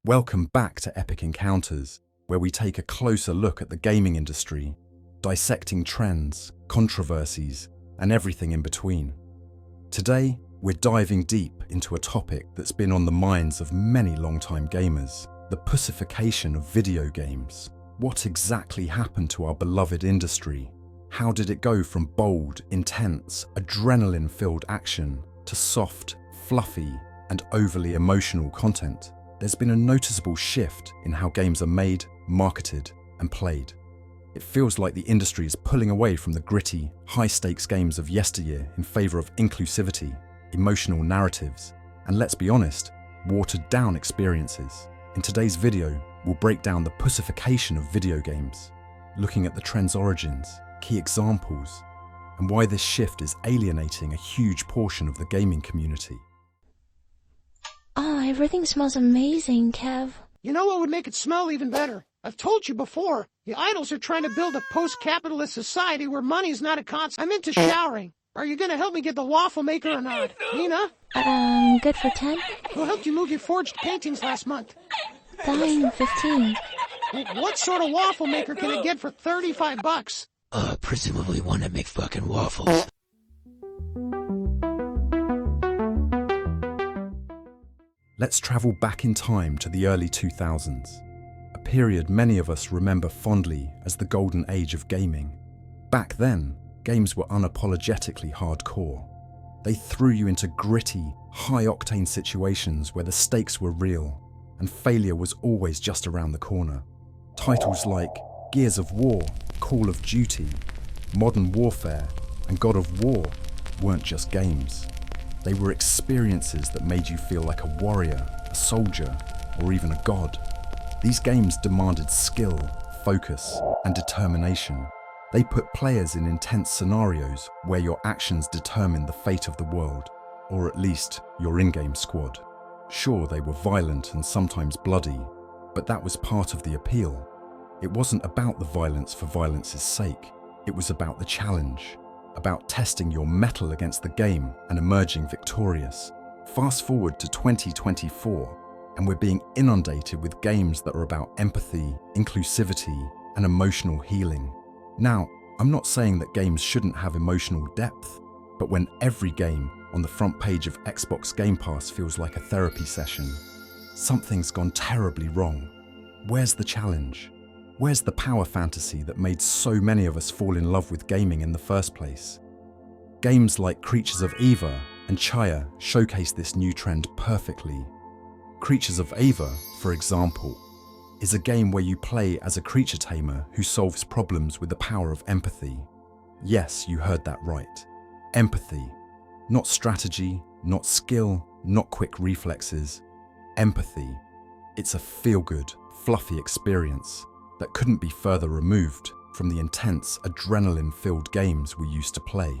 Welcome back to Epic Encounters, where we take a closer look at the gaming industry, dissecting trends, controversies, and everything in between. Today, we're diving deep into a topic that's been on the minds of many longtime gamers: the pussification of video games. What exactly happened to our beloved industry? How did it go from bold, intense, adrenaline-filled action to soft, fluffy, and overly emotional content? There's been a noticeable shift in how games are made, marketed, and played. It feels like the industry is pulling away from the gritty, high-stakes games of yesteryear in favor of inclusivity, emotional narratives, and let's be honest, watered-down experiences. In today's video, we'll break down the pussification of video games, looking at the trend's origins, key examples, and why this shift is alienating a huge portion of the gaming community. Oh, everything smells amazing, Kev. You know what would make it smell even better? I've told you before, the idols are trying to build a post-capitalist society where money is not a concept. I'm into showering. Are you going to help me get the waffle maker or not? Nina? Good for 10? Who helped you move your forged paintings last month? Fine, 15. What sort of waffle maker can I get for $35? Presumably one that makes fucking waffles. Let's travel back in time to the early 2000s, a period many of us remember fondly as the golden age of gaming. Back then, games were unapologetically hardcore. They threw you into gritty, high-octane situations where the stakes were real and failure was always just around the corner. Titles like Gears of War, Call of Duty, Modern Warfare, and God of War weren't just games. They were experiences that made you feel like a warrior, a soldier, or even a god. These games demanded skill, focus, and determination. They put players in intense scenarios where your actions determined the fate of the world, or at least your in-game squad. Sure, they were violent and sometimes bloody, but that was part of the appeal. It wasn't about the violence for violence's sake. It was about the challenge, about testing your mettle against the game and emerging victorious. Fast forward to 2024, and we're being inundated with games that are about empathy, inclusivity, and emotional healing. Now, I'm not saying that games shouldn't have emotional depth, but when every game on the front page of Xbox Game Pass feels like a therapy session, something's gone terribly wrong. Where's the challenge? Where's the power fantasy that made so many of us fall in love with gaming in the first place? Games like Creatures of Eva and Chaya showcase this new trend perfectly. Creatures of Eva, for example, is a game where you play as a creature tamer who solves problems with the power of empathy. Yes, you heard that right. Empathy. Not strategy, not skill, not quick reflexes. Empathy. It's a feel-good, fluffy experience that couldn't be further removed from the intense, adrenaline-filled games we used to play.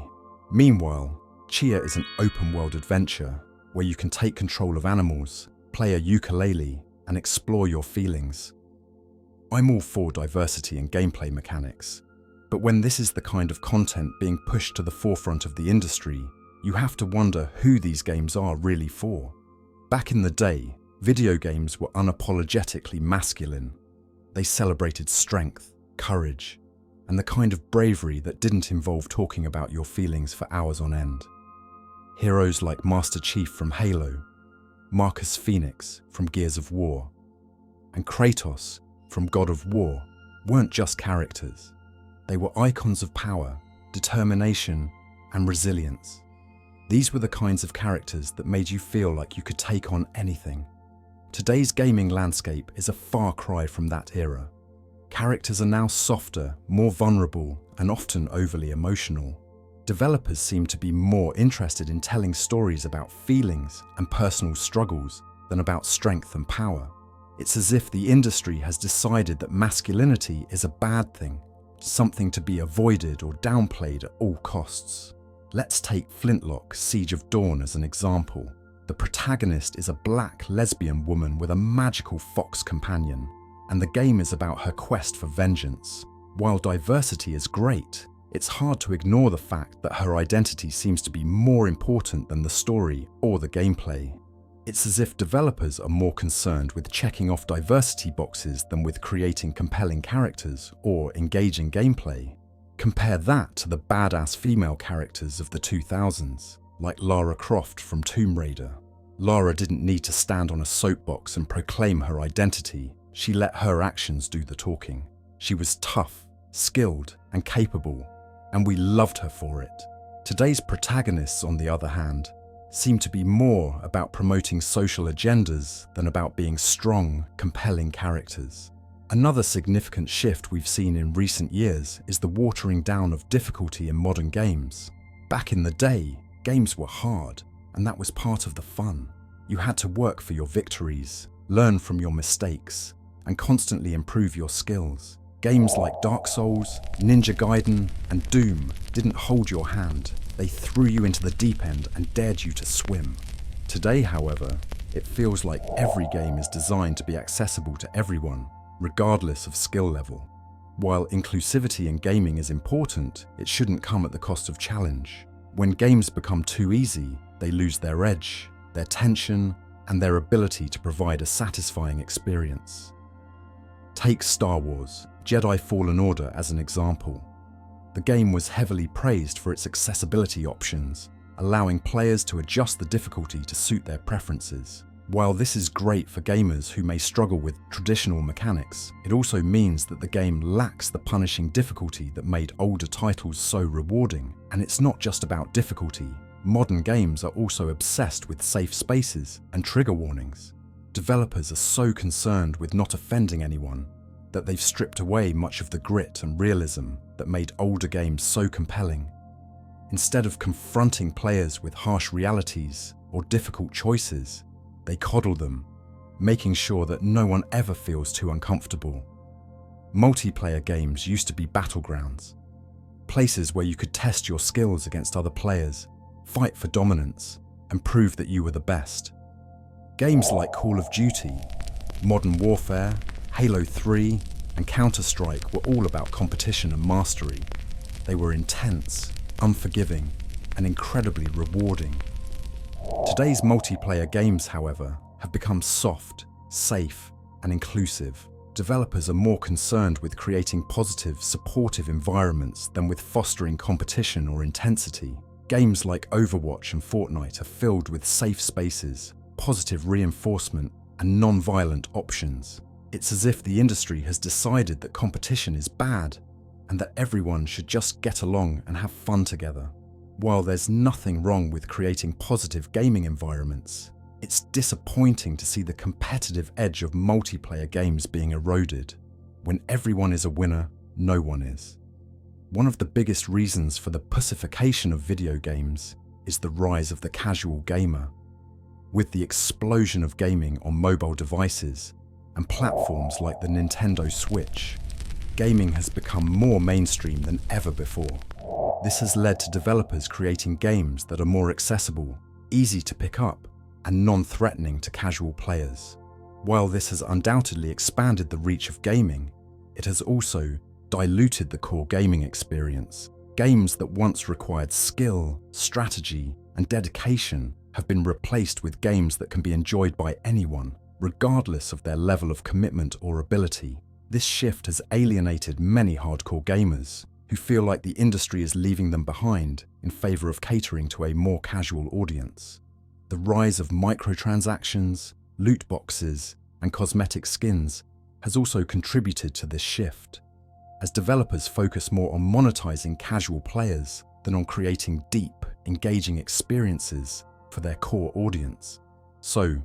Meanwhile, Chia is an open-world adventure where you can take control of animals, play a ukulele, and explore your feelings. I'm all for diversity in gameplay mechanics, but when this is the kind of content being pushed to the forefront of the industry, you have to wonder who these games are really for. Back in the day, video games were unapologetically masculine. They celebrated strength, courage, and the kind of bravery that didn't involve talking about your feelings for hours on end. Heroes like Master Chief from Halo, Marcus Phoenix from Gears of War, and Kratos from God of War weren't just characters. They were icons of power, determination, and resilience. These were the kinds of characters that made you feel like you could take on anything. Today's gaming landscape is a far cry from that era. Characters are now softer, more vulnerable, and often overly emotional. Developers seem to be more interested in telling stories about feelings and personal struggles than about strength and power. It's as if the industry has decided that masculinity is a bad thing, something to be avoided or downplayed at all costs. Let's take Flintlock: Siege of Dawn as an example. The protagonist is a black lesbian woman with a magical fox companion, and the game is about her quest for vengeance. While diversity is great, it's hard to ignore the fact that her identity seems to be more important than the story or the gameplay. It's as if developers are more concerned with checking off diversity boxes than with creating compelling characters or engaging gameplay. Compare that to the badass female characters of the 2000s, like Lara Croft from Tomb Raider. Lara didn't need to stand on a soapbox and proclaim her identity. She let her actions do the talking. She was tough, skilled, and capable, and we loved her for it. Today's protagonists, on the other hand, seem to be more about promoting social agendas than about being strong, compelling characters. Another significant shift we've seen in recent years is the watering down of difficulty in modern games. Back in the day, games were hard, and that was part of the fun. You had to work for your victories, learn from your mistakes, and constantly improve your skills. Games like Dark Souls, Ninja Gaiden, and Doom didn't hold your hand. They threw you into the deep end and dared you to swim. Today, however, it feels like every game is designed to be accessible to everyone, regardless of skill level. While inclusivity in gaming is important, it shouldn't come at the cost of challenge. When games become too easy, they lose their edge, their tension, and their ability to provide a satisfying experience. Take Star Wars: Jedi Fallen Order as an example. The game was heavily praised for its accessibility options, allowing players to adjust the difficulty to suit their preferences. While this is great for gamers who may struggle with traditional mechanics, it also means that the game lacks the punishing difficulty that made older titles so rewarding. And it's not just about difficulty. Modern games are also obsessed with safe spaces and trigger warnings. Developers are so concerned with not offending anyone that they've stripped away much of the grit and realism that made older games so compelling. Instead of confronting players with harsh realities or difficult choices, they coddle them, making sure that no one ever feels too uncomfortable. Multiplayer games used to be battlegrounds, places where you could test your skills against other players, fight for dominance, and prove that you were the best. Games like Call of Duty, Modern Warfare, Halo 3, and Counter-Strike were all about competition and mastery. They were intense, unforgiving, and incredibly rewarding. Today's multiplayer games, however, have become soft, safe, and inclusive. Developers are more concerned with creating positive, supportive environments than with fostering competition or intensity. Games like Overwatch and Fortnite are filled with safe spaces, positive reinforcement, and non-violent options. It's as if the industry has decided that competition is bad and that everyone should just get along and have fun together. While there's nothing wrong with creating positive gaming environments, it's disappointing to see the competitive edge of multiplayer games being eroded. When everyone is a winner, no one is. One of the biggest reasons for the pussification of video games is the rise of the casual gamer. With the explosion of gaming on mobile devices and platforms like the Nintendo Switch, gaming has become more mainstream than ever before. This has led to developers creating games that are more accessible, easy to pick up, and non-threatening to casual players. While this has undoubtedly expanded the reach of gaming, it has also diluted the core gaming experience. Games that once required skill, strategy, and dedication have been replaced with games that can be enjoyed by anyone, regardless of their level of commitment or ability. This shift has alienated many hardcore gamers who feel like the industry is leaving them behind in favor of catering to a more casual audience. The rise of microtransactions, loot boxes, and cosmetic skins has also contributed to this shift, as developers focus more on monetizing casual players than on creating deep, engaging experiences for their core audience. So,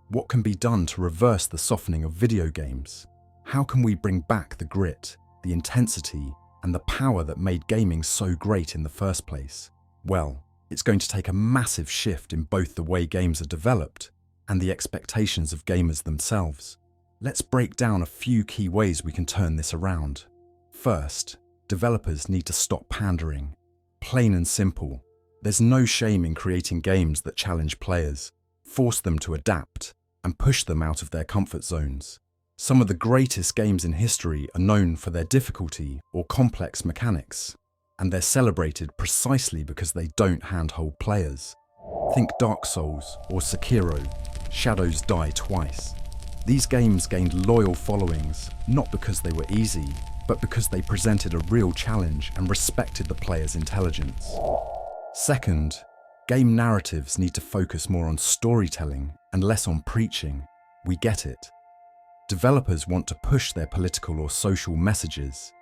what can be done to reverse the softening of video games? How can we bring back the grit, the intensity, and the power that made gaming so great in the first place? Well, it's going to take a massive shift in both the way games are developed and the expectations of gamers themselves. Let's break down a few key ways we can turn this around. First, developers need to stop pandering. Plain and simple. There's no shame in creating games that challenge players, force them to adapt, and push them out of their comfort zones. Some of the greatest games in history are known for their difficulty or complex mechanics, and they're celebrated precisely because they don't handhold players. Think Dark Souls or Sekiro. Shadows Die Twice. These games gained loyal followings, not because they were easy, but because they presented a real challenge and respected the player's intelligence. Second, game narratives need to focus more on storytelling and less on preaching. We get it. Developers want to push their political or social messages,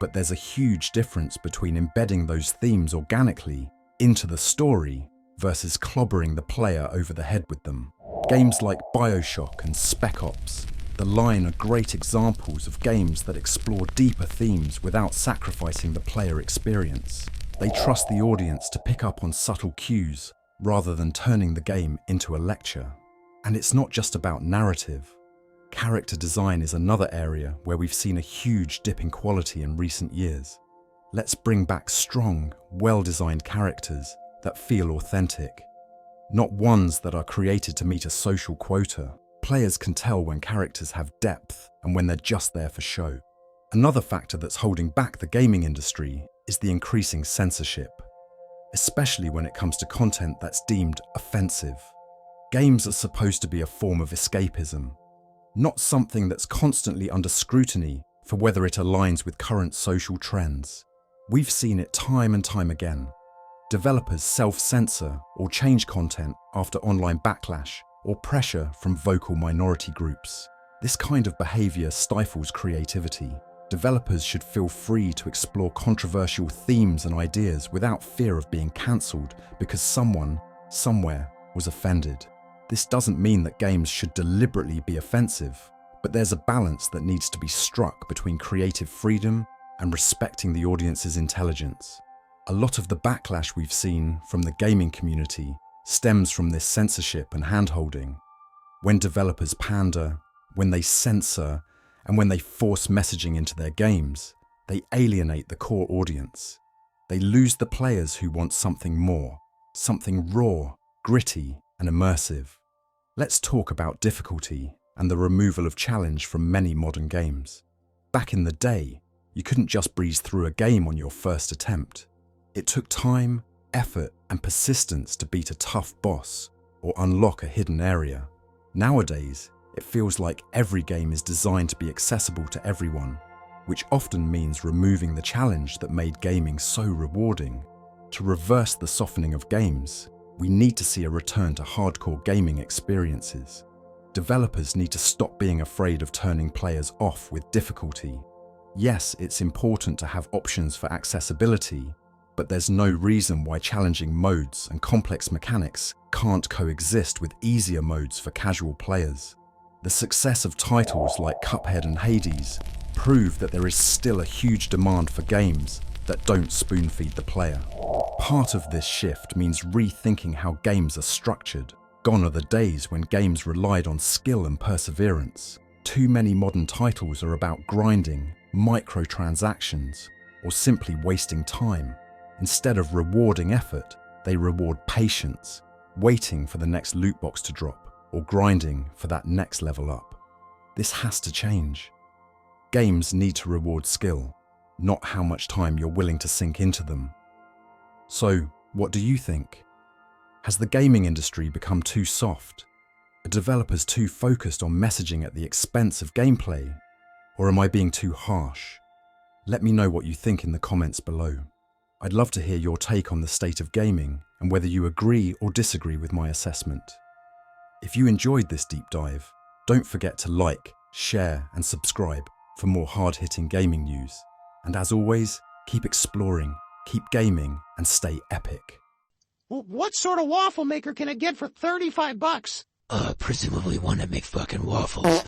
but there's a huge difference between embedding those themes organically into the story versus clobbering the player over the head with them. Games like BioShock and Spec Ops, The Line are great examples of games that explore deeper themes without sacrificing the player experience. They trust the audience to pick up on subtle cues rather than turning the game into a lecture. And it's not just about narrative. Character design is another area where we've seen a huge dip in quality in recent years. Let's bring back strong, well-designed characters that feel authentic, not ones that are created to meet a social quota. Players can tell when characters have depth and when they're just there for show. Another factor that's holding back the gaming industry is the increasing censorship, especially when it comes to content that's deemed offensive. Games are supposed to be a form of escapism, not something that's constantly under scrutiny for whether it aligns with current social trends. We've seen it time and time again. Developers self-censor or change content after online backlash or pressure from vocal minority groups. This kind of behavior stifles creativity. Developers should feel free to explore controversial themes and ideas without fear of being cancelled because someone, somewhere, was offended. This doesn't mean that games should deliberately be offensive, but there's a balance that needs to be struck between creative freedom and respecting the audience's intelligence. A lot of the backlash we've seen from the gaming community stems from this censorship and handholding. When developers pander, when they censor, and when they force messaging into their games, they alienate the core audience. They lose the players who want something more, something raw, gritty, and immersive. Let's talk about difficulty and the removal of challenge from many modern games. Back in the day, you couldn't just breeze through a game on your first attempt. It took time, effort, and persistence to beat a tough boss or unlock a hidden area. Nowadays, it feels like every game is designed to be accessible to everyone, which often means removing the challenge that made gaming so rewarding. To reverse the softening of games, we need to see a return to hardcore gaming experiences. Developers need to stop being afraid of turning players off with difficulty. Yes, it's important to have options for accessibility, but there's no reason why challenging modes and complex mechanics can't coexist with easier modes for casual players. The success of titles like Cuphead and Hades prove that there is still a huge demand for games that don't spoon-feed the player. Part of this shift means rethinking how games are structured. Gone are the days when games relied on skill and perseverance. Too many modern titles are about grinding, microtransactions, or simply wasting time. Instead of rewarding effort, they reward patience, waiting for the next loot box to drop, or grinding for that next level up. This has to change. Games need to reward skill, not how much time you're willing to sink into them. So, what do you think? Has the gaming industry become too soft? Are developers too focused on messaging at the expense of gameplay? Or am I being too harsh? Let me know what you think in the comments below. I'd love to hear your take on the state of gaming and whether you agree or disagree with my assessment. If you enjoyed this deep dive, don't forget to like, share, and subscribe for more hard-hitting gaming news. And as always, keep exploring, keep gaming, and stay epic. What sort of waffle maker can I get for $35? Presumably one that make fucking waffles.